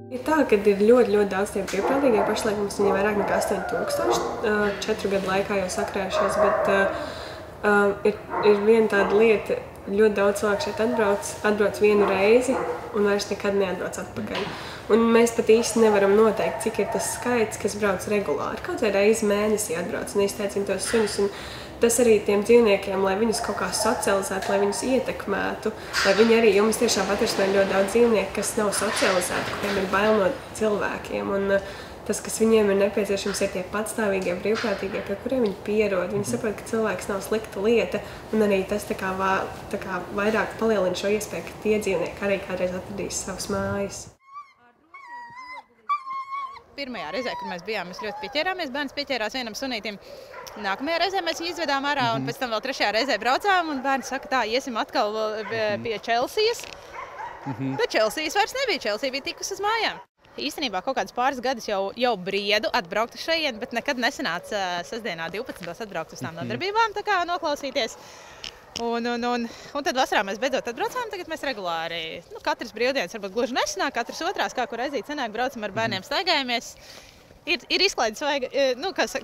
Ir tā, ka ir ļoti daudz tie brīvprātīgie. Pašlaik mums viņi vairāk nekā 8000 4 gadu laikā jau sakrājušies, bet ir viena tāda lieta, ļoti daudz cilvēku šeit atbrauc vienu reizi un vairs nekad neatbrauc atpakaļ. Un mēs pat īsti nevaram noteikt, cik ir tas skaits, kas brauc regulāri. Kaut vai reizi mēnesī atbrauc un izteicina tos suņus. Un tas arī tiem dzīvniekiem, lai viņus kaut kā socializētu, lai viņus ietekmētu, lai viņi arī, jo mums tiešām paturstājam ļoti daudz dzīvnieku, kas nav socializēti, kuriem ir bail no cilvēkiem. Un tas, kas viņiem ir nepieciešams, ir tie patstāvīgie brīvprātīgie, pie kuriem viņi pierod. Viņi saprot, ka cilvēks nav slikta lieta, un arī tas tā kā vairāk palielina šo iespēju, ka tie dzīvnieki arī kādreiz atradīs savas mājas. Pirmajā reizē, kad mēs bijām, mēs ļoti pieķērāmies. Bērns pieķērās vienam sunītim. Nākamajā reizē mēs viņu izvedām ārā, un pēc tam vēl trešajā reizē braucām, un bērni saka, tā, iesim atkal pie Čelsijas. Bet Čelsijas vairs nebija. Čelsija bija tikus uz mājām. Īstenībā kaut kādus pāris gadus jau briedu atbraukt uz šajien, bet nekad nesanāca sestdienā 12. atbraukt uz tām nodarbībām, tā kā noklausīties. Un tad vasarā mēs beidzot atbraucām, tagad mēs regulāri, katrs brīvdienas varbūt gluži nesanāk, katrs otrās, kā kur aizīt sanāk, braucam ar bērniem, staigājamies. Ir izklaide svaiga,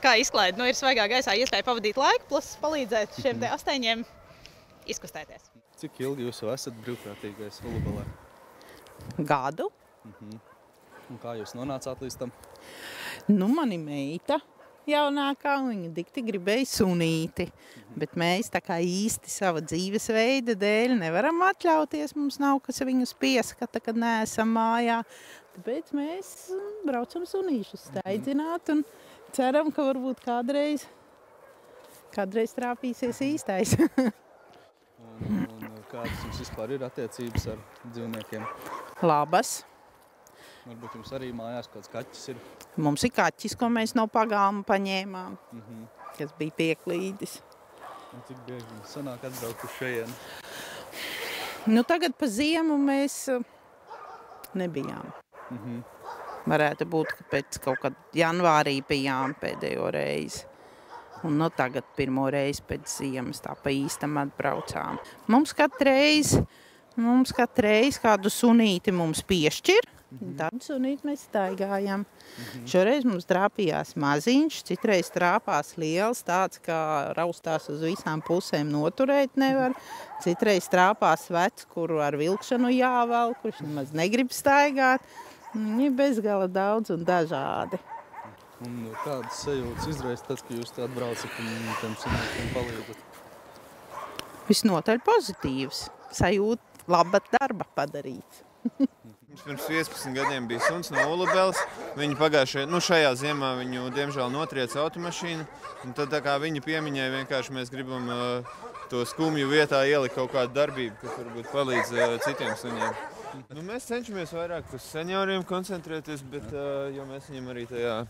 kā izklaide, ir svaigā gaisā iespēja pavadīt laiku, plus palīdzēt šiem te asteņiem izkustēties. Cik ilgi jūs jau esat brīvprātīgais Ulubelē? Gadu. Un kā jūs nonācāt līdz tam? Mani meita jaunākā, viņa dikti gribēja sunīti, bet mēs tā kā īsti sava dzīvesveida dēļ nevaram atļauties, mums nav kas viņus pieskata, kad neesam mājā. Tāpēc mēs braucam sunīšus staidzināt un ceram, ka varbūt kādreiz trāpīsies īstais. Un kādas jums vispār ir attiecības ar dzīvniekiem? Labas. Varbūt jums arī mājās kāds kaķis ir? Mums ir kaķis, ko mēs no pagāma paņēmām, kas bija pieklīdis. Un cik bieži jums sanāk atbraukt uz šejienu? Tagad pa ziemu mēs nebijām. Varētu būt, ka pēc kaut kad janvārī bijām pēdējo reizi. Un tagad pirmo reizi pēc ziemas tā pa īstam atbraucām. Mums katreiz kādu sunīti mums piešķir. Tad sunīt mēs staigājam. Šoreiz mums trāpījās maziņš, citreiz trāpās liels, tāds, kā raustās uz visām pusēm noturēt nevar. Citreiz trāpās vecs, kuru ar vilkšanu jāvelk, kurš nemaz negrib staigāt. Viņi ir bezgala daudz un dažādi. Un kādas sajūtas izraisa tad, ka jūs tā atbraucat un tiem sunītiem palīdzat? Visnotaļ pozitīvs. Sajūta laba darba padarīts. Pirms 15 gadiem bija suns no Ulubeles. Viņi šajā ziemā viņu, diemžēl, notrieca automašīnu. Un tad tā kā viņa piemiņai vienkārši mēs gribam to skumju vietā ielikt kaut kādu darbību, kas varbūt palīdz citiem suņiem. Mēs cenšamies vairāk uz senioriem koncentrēties, bet, jo mēs viņiem arī tajā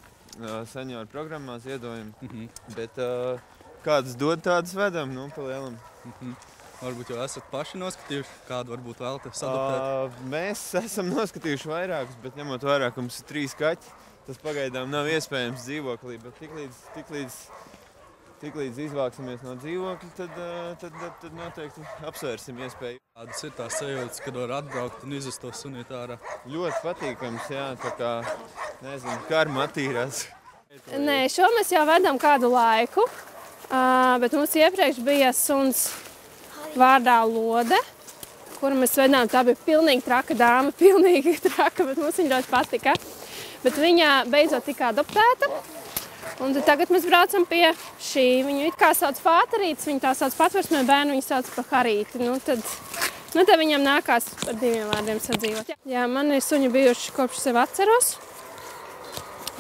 senioru programmā ziedojam. Bet kādas dod, tādas vedam, pa lielam. Varbūt jau esat paši noskatījuši, kādu varbūt vēlaties adoptēt? Mēs esam noskatījuši vairākus, bet ņemot vairāk, ka mums ir 3 kaķi, tas pagaidām nav iespējams dzīvoklī, bet tiklīdz izvāksimies no dzīvokļa, tad noteikti apsvērsim iespēju. Kādas ir tās sajūtas, kad var atbraukt un izvest to sunīti ārā? Ļoti patīkams, jā, tā kā, karma attīrās. Nē, šo mēs jau vedam kādu laiku, bet mums iepriekš bija suns vārdā Lode, kuru mēs vedām. Tā bija pilnīgi traka dāma, pilnīgi traka, bet mums viņa ļoti patika. Bet viņa beidzot tika adoptēta, un tagad mēs braucam pie šī. Viņu it kā sauc Pāterītes, viņa tā sauc patversmē, bērnu viņa sauc pa Harīti. Tad viņam nākās ar 2 vārdiem sadzīvot. Jā, man ir suņi bijuši kopš sev atceros.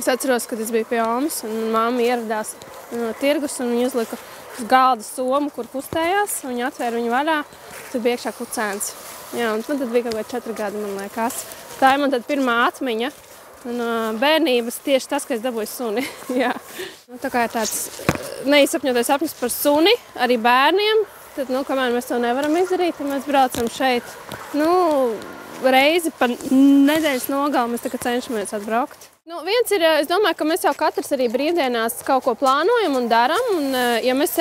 Es atceros, kad es biju pie Omas, un mamma ieradās no tirgus, un viņa uzlika uz galda somu, kur kustējās. Viņa atvēra viņu vaļā, tur bija iekšā kucēns. Jā, un man tad bija kaut kādi 4 gadi, man liekas. Tā ir man tad pirmā atmiņa. Un bērnības tieši tas, ka es dabūju suni. Jā. Tā kā ir tāds neizsapņotais sapnis par suni, arī bērniem, tad, kamēr mēs to nevaram izdarīt, tad mēs braucam šeit. Reizi pa nedēļas nogalu mēs tagad cenšamies atbraukt. Viens ir, es domāju, ka mēs jau katrs arī brīvdienās kaut ko plānojam un daram. Un, ja mēs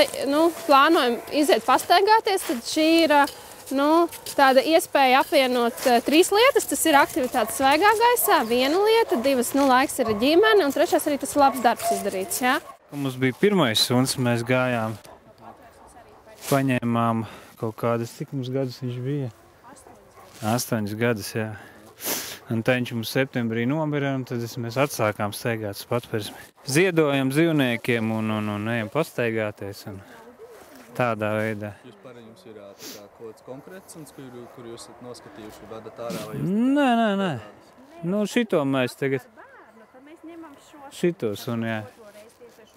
plānojam iziet pastaigāties, tad šī ir tāda iespēja apvienot 3 lietas. Tas ir aktivitātes svaigā gaisā, 1 lieta, 2 laiks ir ģimene, un 3 arī tas labs darbs izdarīts. Jā? Mums bija pirmais suns, mēs gājām, paņēmām kaut kādas, cik mums gadus viņš bija? 8 gadus, jā. Un tā viņš mums septembrī nomira, un tad mēs atsākām steigāt uz Patversmi. Ziedojam dzīvniekiem un ejam pasteigāties un tādā veidā. Jūs jums ir kaut kāds konkrēts suns, kur jūs esat noskatījuši, vedat ārā vai jūs? Nē. Šito mēs tagad. Šito sunu, jā.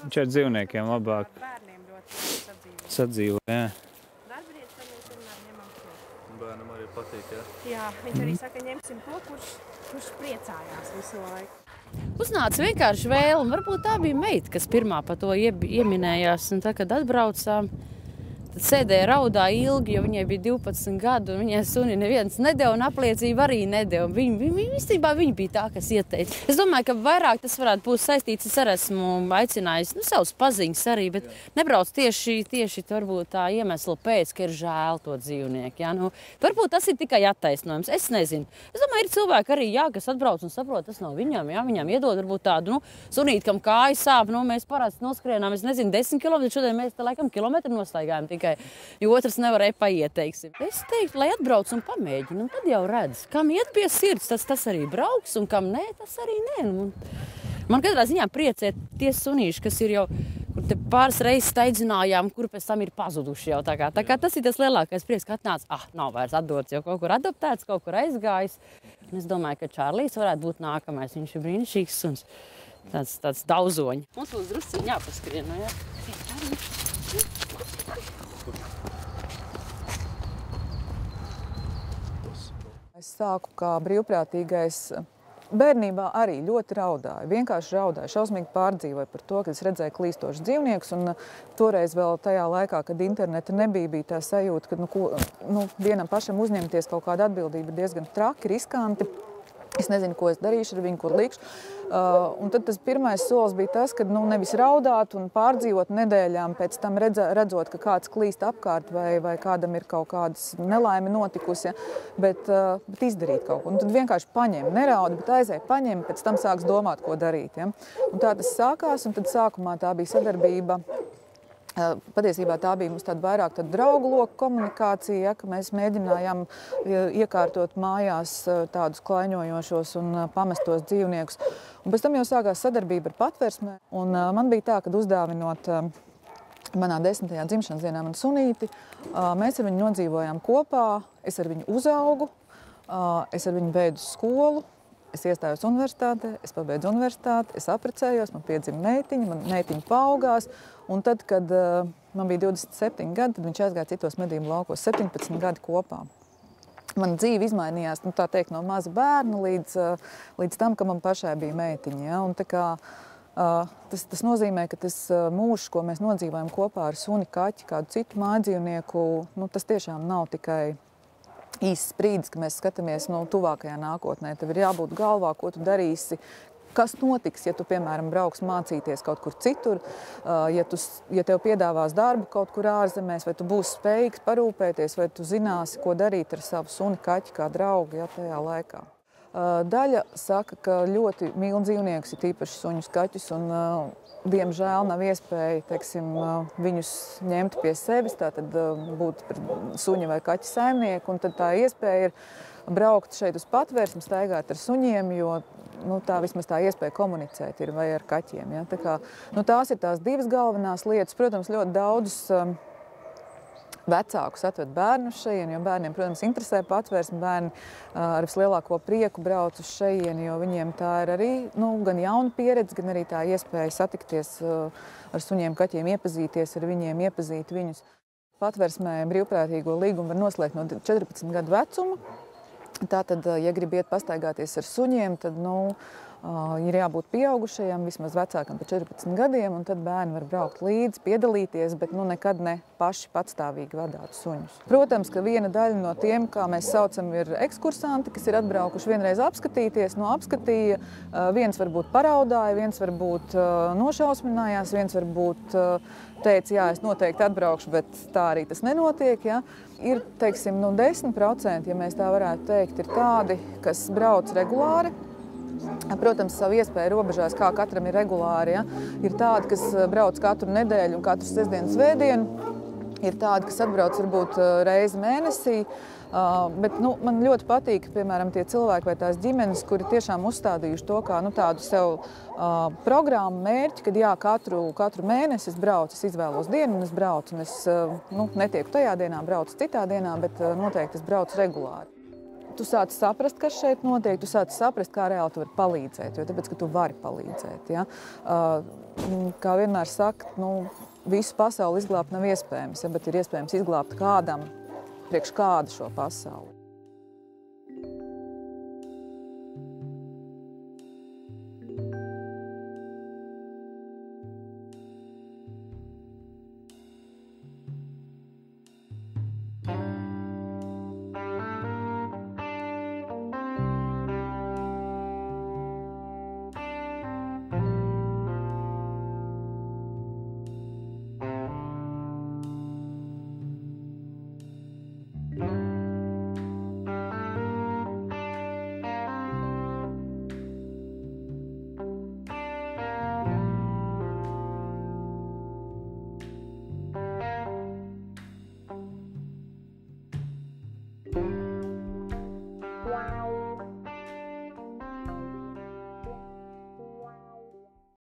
Viņš ar dzīvniekiem labāk sadzīvo, jā. Bērnam arī patīk, jā? Jā, viņš arī saka, ņemsim to, kurš priecājās visu laiku. Uznāca vienkārši vēl, un varbūt tā bija meita, kas pirmā par to ieminējās. Un tā, kad atbraucām, tad sēdēja raudā ilgi, jo viņai bija 12 gadu, un viņai suni neviens nedeva, un apliecība arī nedeva. Viņa bija tā, kas ieteica. Es domāju, ka vairāk tas varētu būt saistīts, es arī esmu aicinājis, savus paziņas arī, bet nebrauc tieši varbūt tā iemesla pēc, ka ir žēl to dzīvnieku. Jā, varbūt tas ir tikai attaisnojums, es nezinu. Es domāju, ir cilvēki arī, jā, kas atbrauc un saprot, tas nav viņam, jā, viņam iedod varbūt tādu, sunīt, kam kāja sāp, mēs parasti noskrienām, es nezinu, 10 km, šodien mēs te laikam kilometru nostaigājam tikai. Jo otrs nevarēja paiet, teiksim. Es teiktu, lai atbrauc un pamēģina, un tad jau redz. Kam iet pie sirds, tas arī brauks, un kam nē, tas arī nē. Man katrā ziņā priecē tie sunīši, kas ir jau, kur te pāris reizes steidzinājām, kur pēc tam ir pazuduši jau. Tā kā tas ir tas lielākais prieks, ka atnāca, nav vairs atdots, jau kaut kur adoptēts, kaut kur aizgājis. Un es domāju, ka Čārlijs varētu būt nākamais. Viņš ir brīnišķīgs suns, tāds daudzoņi. Mums būs drusciņi jāpaskrien, jā. Es sāku kā brīvprātīgais. Bērnībā arī ļoti raudāju, vienkārši raudāju, šausmīgi pārdzīvoju par to, kad es redzēju klīstošus dzīvniekus. Un toreiz vēl tajā laikā, kad interneta nebija, bija tā sajūta, ka vienam pašam uzņemties kaut kādu atbildību ir diezgan traki, riskanti. Es nezinu, ko es darīšu ar viņu, kur likšu. Un tad tas pirmais solis bija tas, ka nevis raudāt un pārdzīvot nedēļām, pēc tam redzot, ka kāds klīst apkārt vai kādam ir kaut kādas nelaime notikusi, bet izdarīt kaut ko. Un tad vienkārši paņem, neraudi, bet aizēj, paņem, pēc tam sāks domāt, ko darīt. Ja? Un tā tas sākās, un tad sākumā tā bija sadarbība. Patiesībā tā bija mums tāda vairāk draugu loku komunikācija, ka mēs mēģinājām iekārtot mājās tādus klaiņojošos un pamestos dzīvniekus. Un pēc tam jau sākās sadarbība ar Patversmē. Un man bija tā, ka uzdāvinot manā 10. dzimšanas dienā manu sunīti, mēs ar viņu nodzīvojām kopā, es ar viņu uzaugu, es ar viņu beidzu skolu. Es iestājos universitātē, es pabeidzu universitāti, es apprecējos, man piedzima meitiņa, man meitiņa paaugās. Un tad, kad man bija 27 gadi, tad viņš aizgāja citos medību laukos, 17 gadi kopā. Mana dzīve izmainījās, tā teikt, no maza bērna līdz tam, ka man pašai bija meitiņa. Ja? Un tā kā, tas nozīmē, ka tas mūžs, ko mēs nodzīvojam kopā ar suni, kaķi, kādu citu mājdzīvnieku, tas tiešām nav tikai īsts brīdis, ka mēs skatāmies tuvākajā nākotnē. Tev ir jābūt galvā, ko tu darīsi, kas notiks, ja tu, piemēram, brauks mācīties kaut kur citur, ja tev piedāvās darbu kaut kur ārzemēs, vai tu būsi spējīgs parūpēties, vai tu zināsi, ko darīt ar savu suni, kaķi kā draugu tajā laikā. Daļa saka, ka ļoti mīl dzīvniekus, ir tīpaši suņus, kaķus, un diemžēl nav iespēja, teiksim, viņus ņemt pie sevis, tātad būt suņa vai kaķa saimnieku, un tad tā iespēja ir braukt šeit uz Patversmi, staigāt ar suņiem, jo tā vismaz tā iespēja komunicēt ir vai ar kaķiem. Ja? Tā kā, tās ir tās divas galvenās lietas. Protams, ļoti daudzus vecākus atved bērnus šeit, jo bērniem, protams, interesē Patversmi. Bērni ar vislielāko prieku brauc uz šeit, jo viņiem tā ir arī gan jauna pieredze, gan arī tā iespēja satikties ar suņiem, kaķiem, iepazīties ar viņiem, iepazīt viņus. Patversmē brīvprātīgo līgumu var noslēgt no 14 gadu vecuma. Tātad, ja grib iet pastaigāties ar suņiem, tad Ir jābūt pieaugušajam, vismaz vecākam par 14 gadiem, un tad bērni var braukt līdzi, piedalīties, bet nekad ne paši patstāvīgi vadāt suņus. Protams, ka viena daļa no tiem, kā mēs saucam, ir ekskursanti, kas ir atbraukuši vienreiz apskatīties, apskatīja, viens varbūt paraudāja, viens varbūt nošausminājās, viens varbūt teica, jā, es noteikti atbraukšu, bet tā arī tas nenotiek. Ja? Ir, teiksim, 10%, ja mēs tā varētu teikt, ir tādi, kas brauc regulāri. Protams, savu iespēju robežās, kā katram ir regulāri. Ja? Ir tādi, kas brauc katru nedēļu un katru sestdienu svētdienu. Ir tādi, kas atbrauc varbūt reizi mēnesī. Bet man ļoti patīk, piemēram, tie cilvēki vai tās ģimenes, kuri tiešām uzstādījuši to kā tādu sev programmu mērķi, kad jā, katru mēnesi es braucu, es izvēlos dienu un es braucu. Un es netieku tajā dienā, braucu citā dienā, bet noteikti es braucu regulāri. Tu sāc saprast, kas šeit notiek, tu sāc saprast, kā reāli tu vari palīdzēt, jo tāpēc, ka tu vari palīdzēt. Ja? Kā vienmēr saka, visu pasauli izglābt nav iespējams, ja? Bet ir iespējams izglābt kādam, priekš kādu šo pasauli.